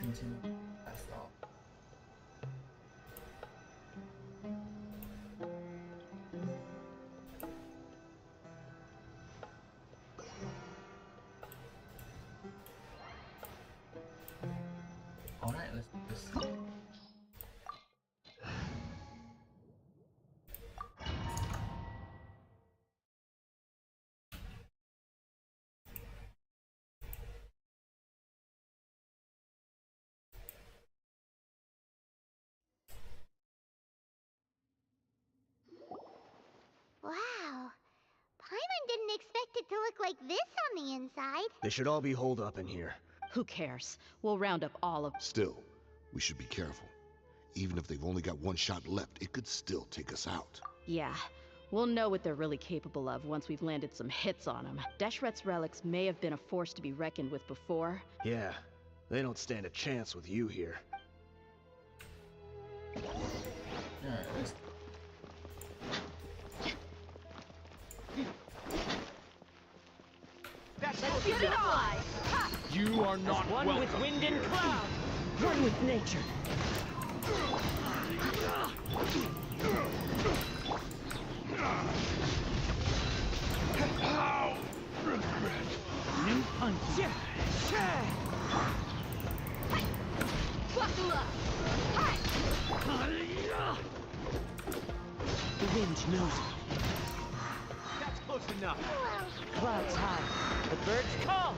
continue. That's all. Alright, let's do this. Wow. Paimon didn't expect it to look like this on the inside. They should all be holed up in here. Who cares? We'll round up all of... Still, we should be careful. Even if they've only got one shot left, it could still take us out. Yeah. We'll know what they're really capable of once we've landed some hits on them. Deshret's relics may have been a force to be reckoned with before. Yeah, they don't stand a chance with you here. Alright, let's... Let's get it on! You are not One welcome with wind and here. cloud. One with nature. New punch. Buckle up! The wind knows it. That's close enough. Clouds high. The birds call.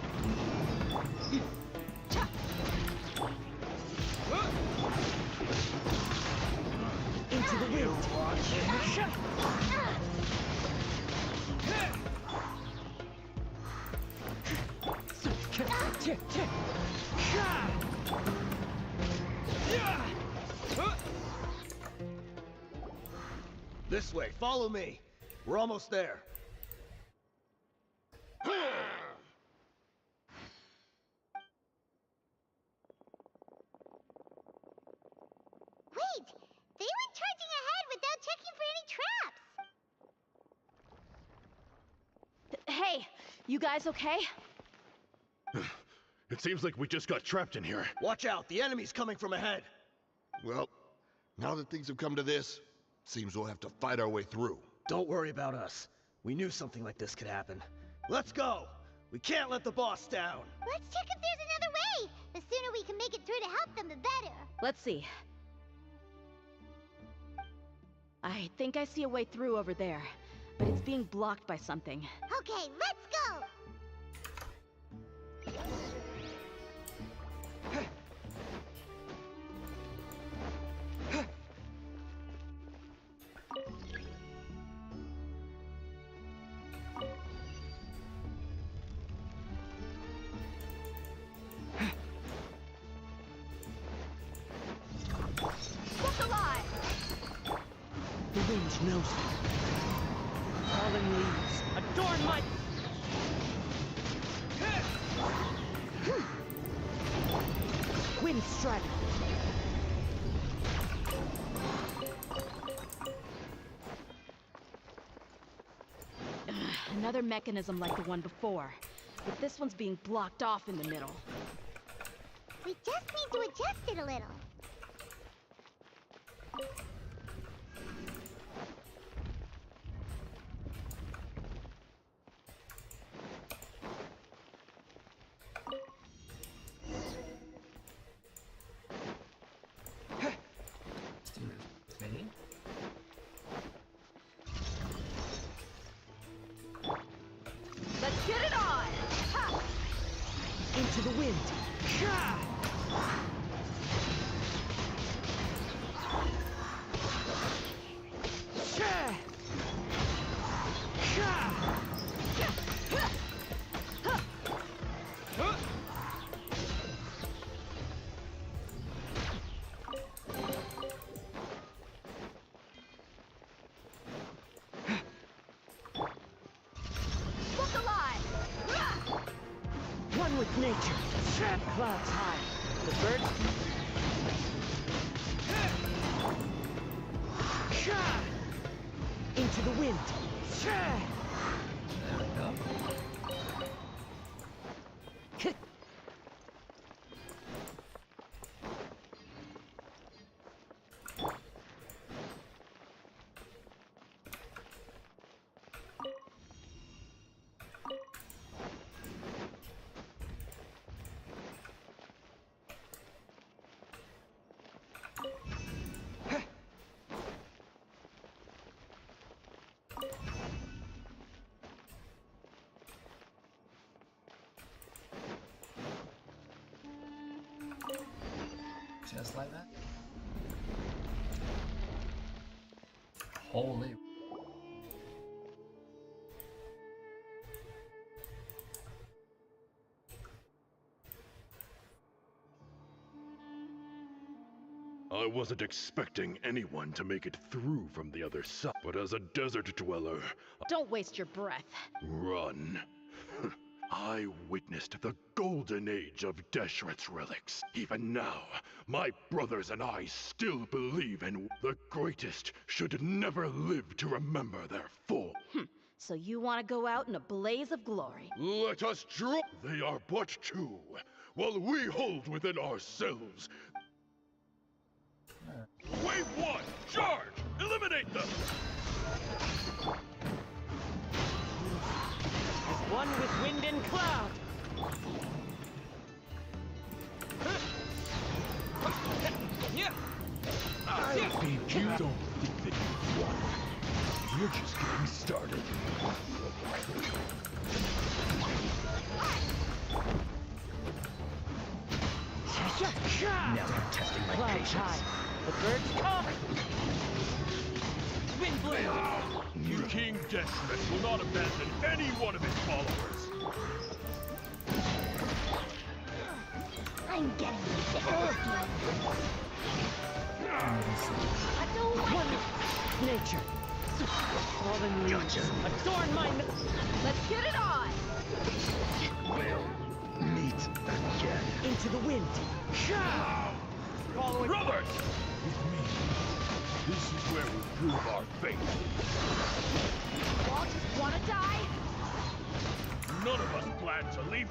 Into the wind. This way, follow me. We're almost there. Wait! They went charging ahead without checking for any traps! Hey, you guys okay? It seems like we just got trapped in here. Watch out, the enemy's coming from ahead. Well, now that things have come to this, seems we'll have to fight our way through. Don't worry about us. We knew something like this could happen. Let's go! We can't let the boss down! Let's check if there's another way! The sooner we can make it through to help them, the better. Let's see. I think I see a way through over there, but it's being blocked by something. Okay, let's go! Look alive! The wind knows it. Fallen leaves adorn my... Wind strike. Another mechanism like the one before, but this one's being blocked off in the middle. We just need to adjust it a little. Ready? Let's get it on! Ha! Into the wind. Look alive! One with nature. Clouds high. The birds... Into the wind. There we go. Just like that. Holy. I wasn't expecting anyone to make it through from the other side, but as a desert dweller, Don't waste your breath. run. I witnessed the golden age of Deshret's relics. Even now, my brothers and I still believe in the greatest should never live to remember their fall. So you want to go out in a blaze of glory? Let us draw. They are but two, while we hold within ourselves. Wave one, charge! Eliminate them! As one with wind and cloud. Yeah. I think you don't think that you've won. You're just getting started. Now they're testing my patience. High. The birds come. Wind blade. King Deshret will not abandon any one of his followers. I'm getting sick of this game. I don't want nature. Fallen leaves adorn my. Let's get it on! We'll meet again. Into the wind. Following. Brothers! With me, this is where we prove our faith. You all just want to die? None of us plan to leave.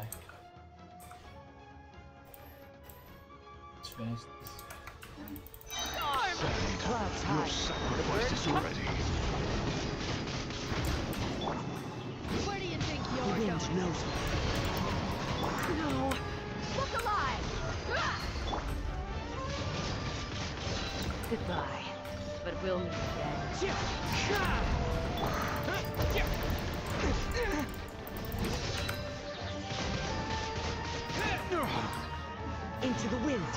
Okay. Let's finish this. Clouds Your high. sacrifice is ready. Where do you think The you're wind going? knows it. No! Look alive! Goodbye. But we'll meet again. Into the wind.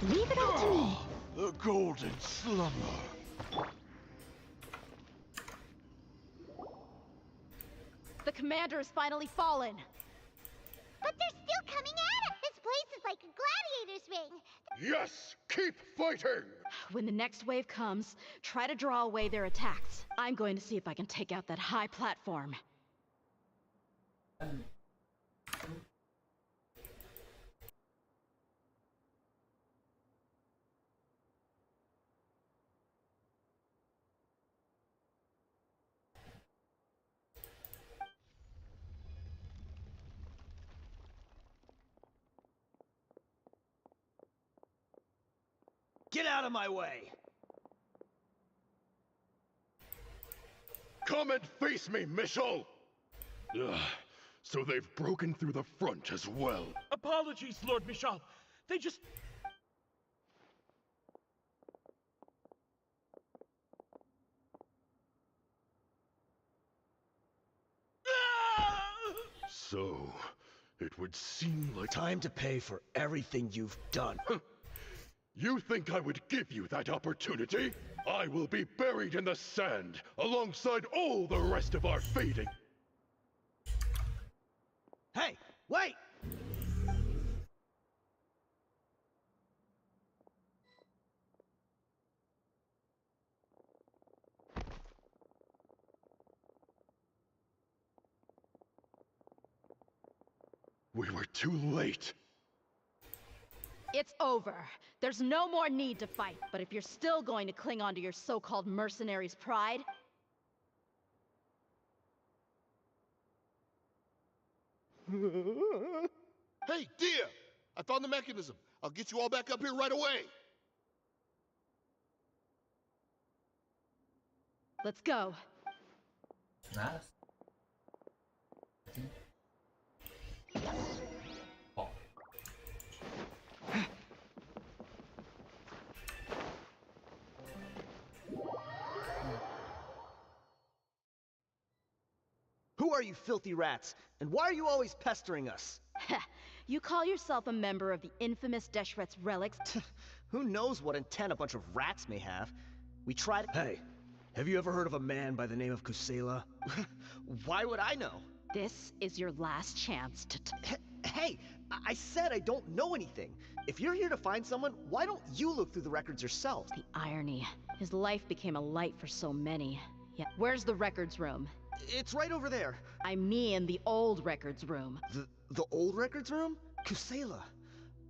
Leave it all to me. The golden slumber. The commander has finally fallen. But they're still coming at us. This place is like a gladiator's ring. Yes, keep fighting. When the next wave comes, try to draw away their attacks. I'm going to see if I can take out that high platform. Get out of my way! Come and face me, Michel! Ugh, so they've broken through the front as well. Apologies, Lord Michal. They just... So, it would seem like... Time to pay for everything you've done. You think I would give you that opportunity? I will be buried in the sand, alongside all the rest of our fading. Hey, wait! We were too late. It's over. There's no more need to fight. But if you're still going to cling on to your so-called mercenary's pride... Hey, Dehya! I found the mechanism. I'll get you all back up here right away. Let's go. Nice. Oh. Who are you filthy rats? And why are you always pestering us? You call yourself a member of the infamous Deshret's relics? Who knows what intent a bunch of rats may have? We tried... Hey, have you ever heard of a man by the name of Kusela? Why would I know? This is your last chance to... Hey, I said I don't know anything. If you're here to find someone, why don't you look through the records yourself? The irony. His life became a light for so many. Yet, where's the records room? It's right over there. I mean the old records room. The old records room? Kusela.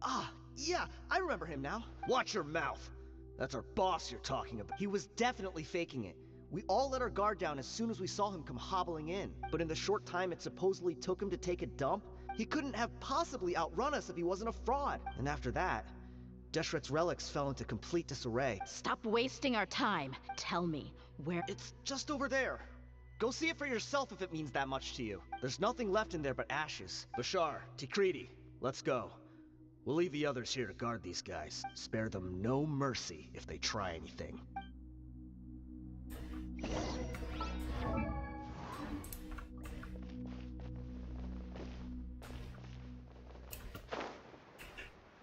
Ah, yeah, I remember him now. Watch your mouth. That's our boss you're talking about. He was definitely faking it. We all let our guard down as soon as we saw him come hobbling in. But in the short time it supposedly took him to take a dump, he couldn't have possibly outrun us if he wasn't a fraud. And after that, Deshret's relics fell into complete disarray. Stop wasting our time. Tell me, where... It's just over there. Go see it for yourself if it means that much to you. There's nothing left in there but ashes. Bashar, Tikriti, let's go. We'll leave the others here to guard these guys. Spare them no mercy if they try anything.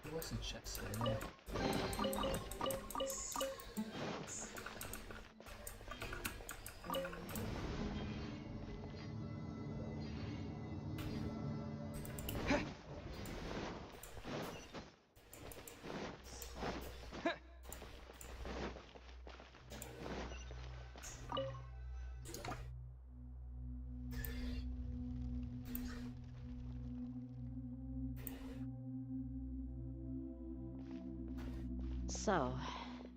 There was a chest in there. So,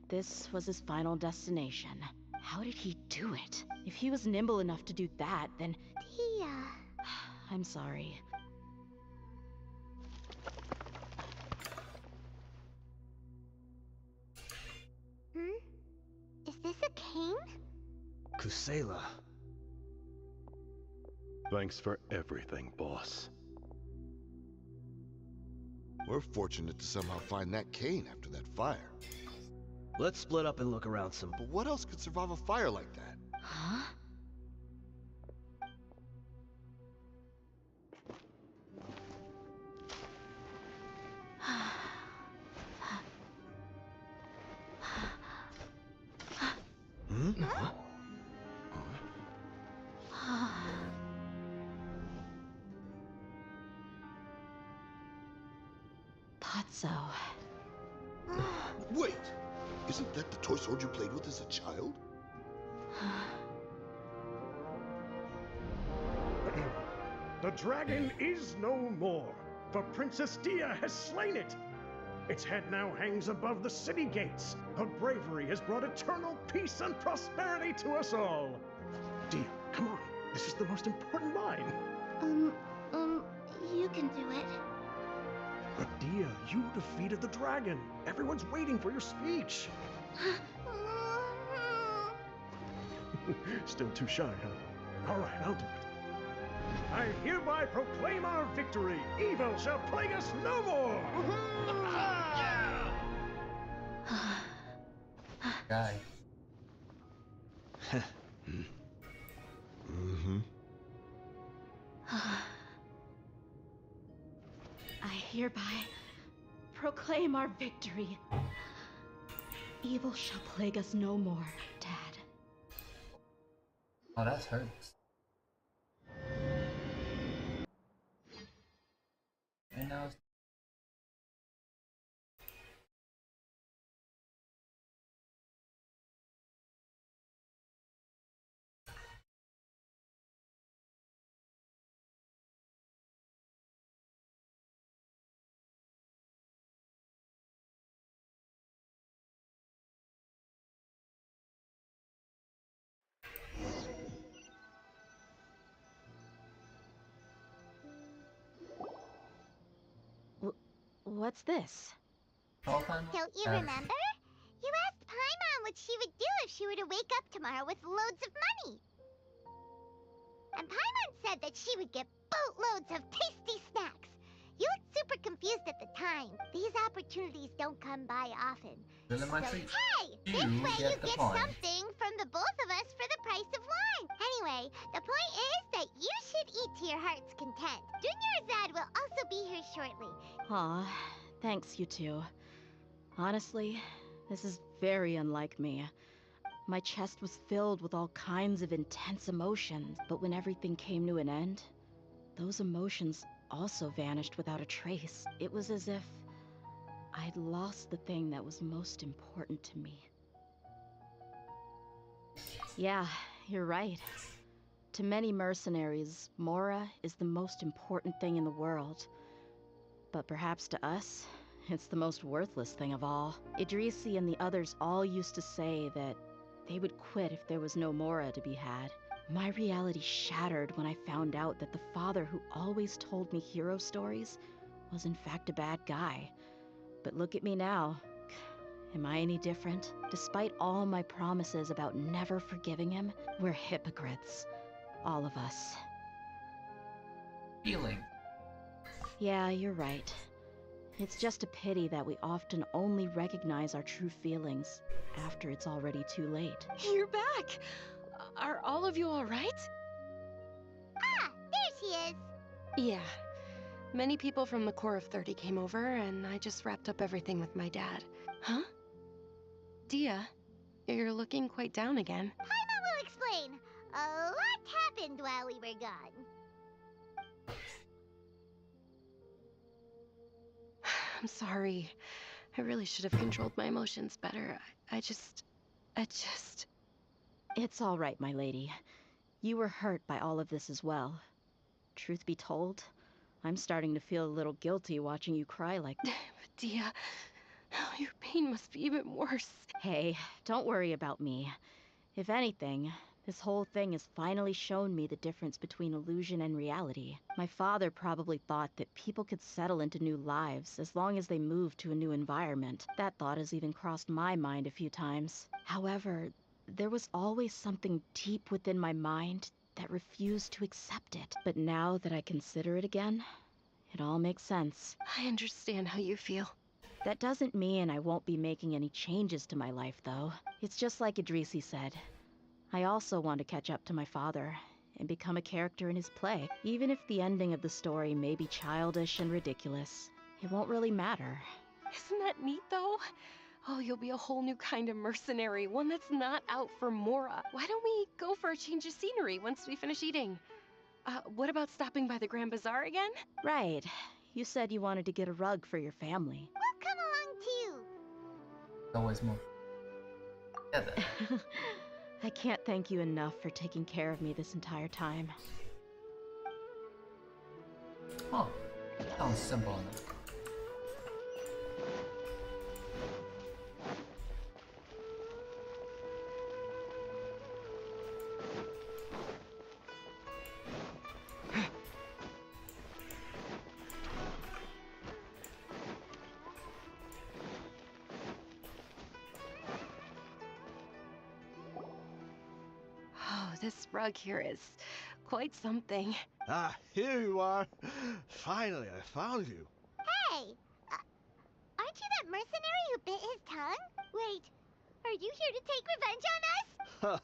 this was his final destination. How did he do it? If he was nimble enough to do that, then... Dehya, I'm sorry. Is this a cane? Kusela. Thanks for everything, boss. We're fortunate to somehow find that cane after that fire. Let's split up and look around some. But what else could survive a fire like that? Huh? Thought so. Wait! Isn't that the toy sword you played with as a child? The dragon is no more, for Princess Dehya has slain it. Its head now hangs above the city gates. Her bravery has brought eternal peace and prosperity to us all. Dehya, come on. This is the most important line. You can do it. But Dehya, you defeated the dragon. Everyone's waiting for your speech. Still too shy, huh? All right, I'll do it. I hereby proclaim our victory. Evil shall plague us no more. Guy. I hereby proclaim our victory. Evil shall plague us no more, Dad. Oh, that hurts. And now it's What's this? all time. Don't you remember? You asked Paimon what she would do if she were to wake up tomorrow with loads of money. And Paimon said that she would get boatloads of tasty snacks. You looked super confused at the time. These opportunities don't come by often. Really, my So, treat. hey, You this way you get the get point. something from the both of us for the price of one. Anyway, the point is that you should eat to your heart's content. Junior Azad will also be here shortly. Aw, thanks, you two. Honestly, this is very unlike me. My chest was filled with all kinds of intense emotions, but when everything came to an end, those emotions also vanished without a trace. It was as if I'd lost the thing that was most important to me. Yeah, you're right. To many mercenaries, Mora is the most important thing in the world. But perhaps to us, it's the most worthless thing of all. Idrisi and the others all used to say that they would quit if there was no Mora to be had. My reality shattered when I found out that the father who always told me hero stories was in fact a bad guy. But look at me now. Am I any different? Despite all my promises about never forgiving him, we're hypocrites. All of us. Feeling. Yeah, you're right. It's just a pity that we often only recognize our true feelings after it's already too late. You're back! Are all of you alright? Ah, there she is. Yeah. Many people from the Corps of 30 came over, and I just wrapped up everything with my dad. Huh? Dehya, you're looking quite down again. Paimon will explain. A lot happened while we were gone. I'm sorry. I really should have controlled my emotions better. I just... It's all right, my lady. You were hurt by all of this as well. Truth be told, I'm starting to feel a little guilty watching you cry like... Dehya, your pain must be even worse. Hey, don't worry about me. If anything, This whole thing has finally shown me the difference between illusion and reality. My father probably thought that people could settle into new lives as long as they moved to a new environment. That thought has even crossed my mind a few times. However, there was always something deep within my mind that refused to accept it. But now that I consider it again, it all makes sense. I understand how you feel. That doesn't mean I won't be making any changes to my life, though. It's just like Idrisi said. I also want to catch up to my father and become a character in his play. Even if the ending of the story may be childish and ridiculous, it won't really matter. Isn't that neat, though? Oh, you'll be a whole new kind of mercenary, one that's not out for Mora. Why don't we go for a change of scenery once we finish eating? What about stopping by the Grand Bazaar again? Right. You said you wanted to get a rug for your family. We'll come along too. Always more together. I can't thank you enough for taking care of me this entire time. Oh, sounds simple enough. Oh, this rug here is quite something. Ah, here you are. Finally, I found you. Hey! Aren't you that mercenary who bit his tongue? Wait, are you here to take revenge on us?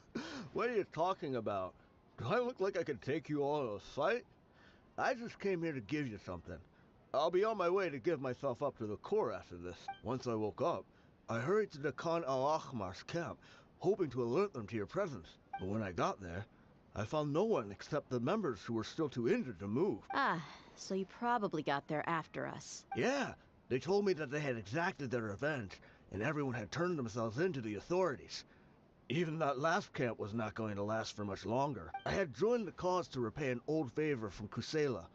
What are you talking about? Do I look like I could take you all in a fight? I just came here to give you something. I'll be on my way to give myself up to the Corps after this. Once I woke up, I hurried to the Khan al-Ahmar's camp, hoping to alert them to your presence. But when I got there, I found no one except the members who were still too injured to move. Ah, so you probably got there after us. Yeah, they told me that they had exacted their revenge, and everyone had turned themselves in to the authorities. Even that last camp was not going to last for much longer. I had joined the cause to repay an old favor from Kusela.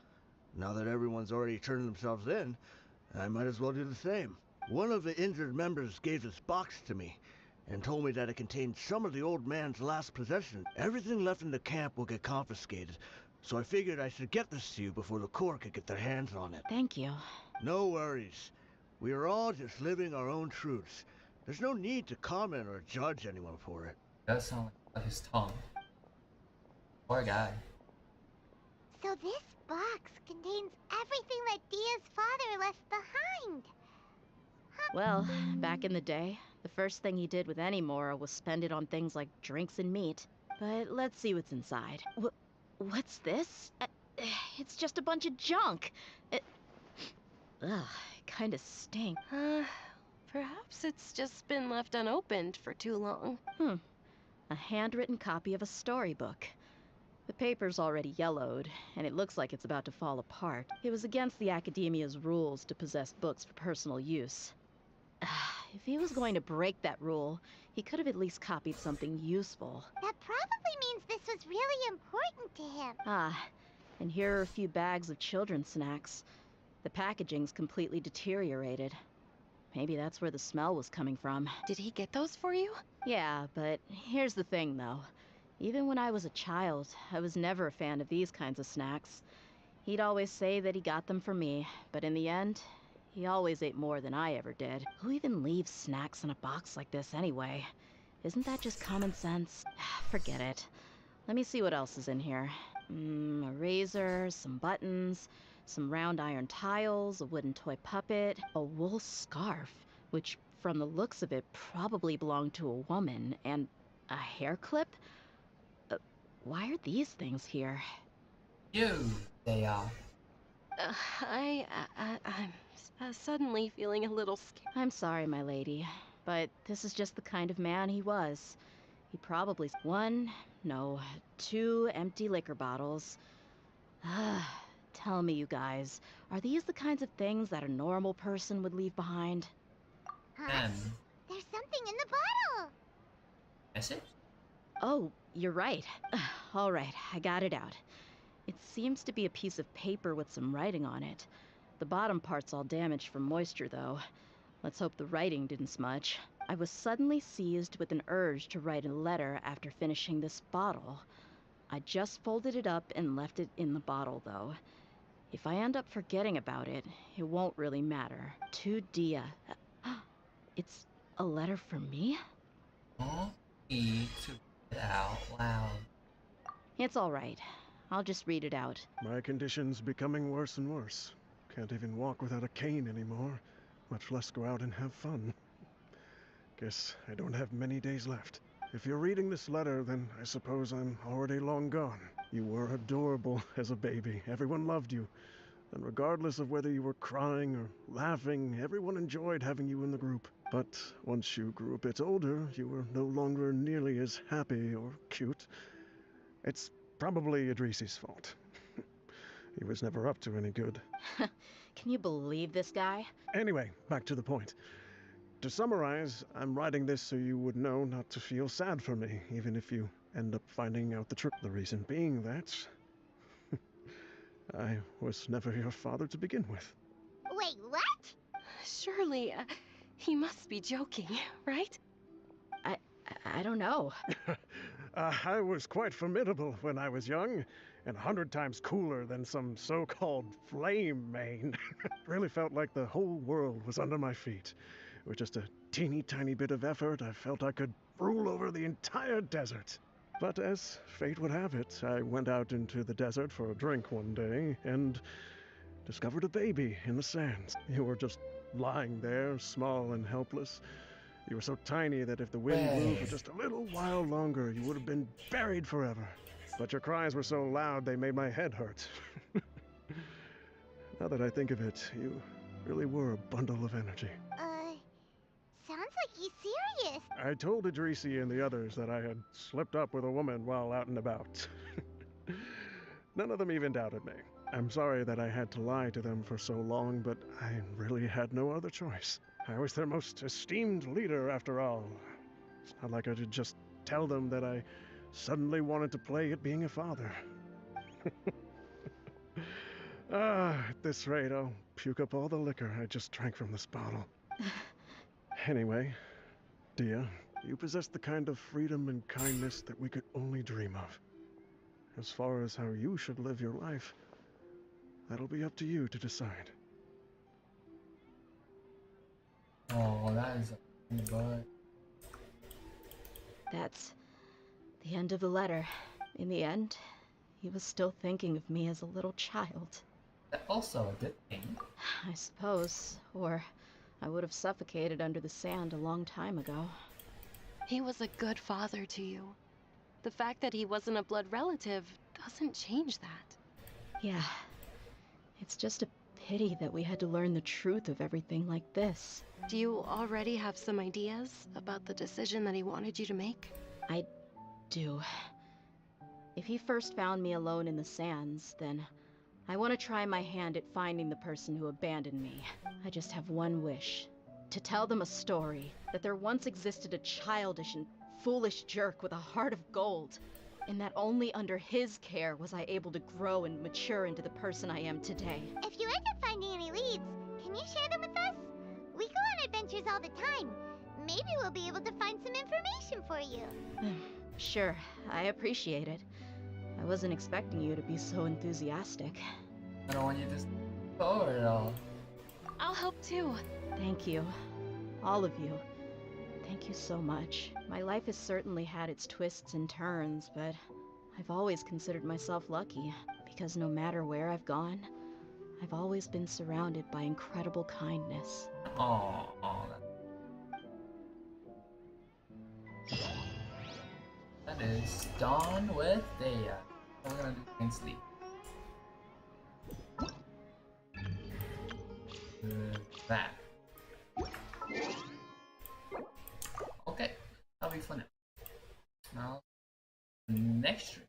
Now that everyone's already turned themselves in, I might as well do the same. One of the injured members gave this box to me, and told me that it contained some of the old man's last possessions. Everything left in the camp will get confiscated, so I figured I should get this to you before the Corps could get their hands on it. Thank you. No worries. We are all just living our own truths. There's no need to comment or judge anyone for it. Does sound like his tongue. Poor guy. So this box contains everything that Dia's father left behind. Well, back in the day, the first thing he did with any Mora was spend it on things like drinks and meat. But let's see what's inside. What's this? It's just a bunch of junk. Ugh, it kinda stinks. Perhaps it's just been left unopened for too long. A handwritten copy of a storybook. The paper's already yellowed, and it looks like it's about to fall apart. It was against the Academia's rules to possess books for personal use. If he was going to break that rule, he could have at least copied something useful. That probably means this was really important to him. Ah, and here are a few bags of children's snacks. The packaging's completely deteriorated. Maybe that's where the smell was coming from. Did he get those for you? Yeah, but here's the thing, though. Even when I was a child, I was never a fan of these kinds of snacks. He'd always say that he got them for me, but in the end, he always ate more than I ever did. Who even leaves snacks in a box like this anyway? Isn't that just common sense? Forget it. Let me see what else is in here. A razor, some buttons, some round iron tiles, a wooden toy puppet, a wool scarf, which from the looks of it probably belonged to a woman, and a hair clip? Why are these things here? They are. I'm suddenly feeling a little scared. I'm sorry, my lady, but this is just the kind of man he was. He probably two empty liquor bottles. Tell me, you guys, are these the kinds of things that a normal person would leave behind? Huh? There's something in the bottle. Message? Oh, you're right. All right, I got it out. It seems to be a piece of paper with some writing on it. The bottom part's all damaged from moisture, though. Let's hope the writing didn't smudge. I was suddenly seized with an urge to write a letter after finishing this bottle. I just folded it up and left it in the bottle, though. If I end up forgetting about it, it won't really matter. To Dehya. It's a letter for me? Don't need to read it out loud. It's all right. I'll just read it out. My condition's becoming worse and worse. Can't even walk without a cane anymore, much less go out and have fun. Guess I don't have many days left. If you're reading this letter, then I suppose I'm already long gone. You were adorable as a baby. Everyone loved you. And regardless of whether you were crying or laughing, everyone enjoyed having you in the group. But once you grew a bit older, you were no longer nearly as happy or cute. It's probably Idrisi's fault. He was never up to any good. Can you believe this guy? Anyway, back to the point. To summarize, I'm writing this so you would know not to feel sad for me, even if you end up finding out the truth. The reason being that I was never your father to begin with. Wait, what? Surely, he must be joking, right? I don't know. I was quite formidable when I was young, and 100 times cooler than some so-called flame main. Really felt like the whole world was under my feet. With just a teeny tiny bit of effort, I felt I could rule over the entire desert. But as fate would have it, I went out into the desert for a drink one day and discovered a baby in the sands. You were just lying there, small and helpless. You were so tiny that if the wind blew for just a little while longer, you would have been buried forever. But your cries were so loud they made my head hurt. Now that I think of it, you really were a bundle of energy. Sounds like he's serious. I told Idrisi and the others that I had slipped up with a woman while out and about. None of them even doubted me. I'm sorry that I had to lie to them for so long, but I really had no other choice. I was their most esteemed leader, after all. It's not like I could just tell them that I suddenly wanted to play at being a father. At this rate, I'll puke up all the liquor I just drank from this bottle. Anyway, Dehya, you possess the kind of freedom and kindness that we could only dream of. As far as how you should live your life, that'll be up to you to decide. Oh, that is a butt. That's the end of the letter. In the end, he was still thinking of me as a little child. That's also a good thing. I suppose, or I would have suffocated under the sand a long time ago. He was a good father to you. The fact that he wasn't a blood relative doesn't change that. Yeah. It's just a pity that we had to learn the truth of everything like this. Do you already have some ideas about the decision that he wanted you to make? I do. If he first found me alone in the sands, then I want to try my hand at finding the person who abandoned me. I just have one wish. To tell them a story, that there once existed a childish and foolish jerk with a heart of gold, and that only under his care was I able to grow and mature into the person I am today. If you end up finding any leads, can you share them with us? We go on adventures all the time. Maybe we'll be able to find some information for you. Sure, I appreciate it. I wasn't expecting you to be so enthusiastic. I don't want you to go over it all. I'll help too. Thank you. All of you. Thank you so much. My life has certainly had its twists and turns, but I've always considered myself lucky, because no matter where I've gone, I've always been surrounded by incredible kindness. Oh, that is Dawn with Dehya. We're gonna do and sleep. That. Okay, that'll be fun. Now, next stream.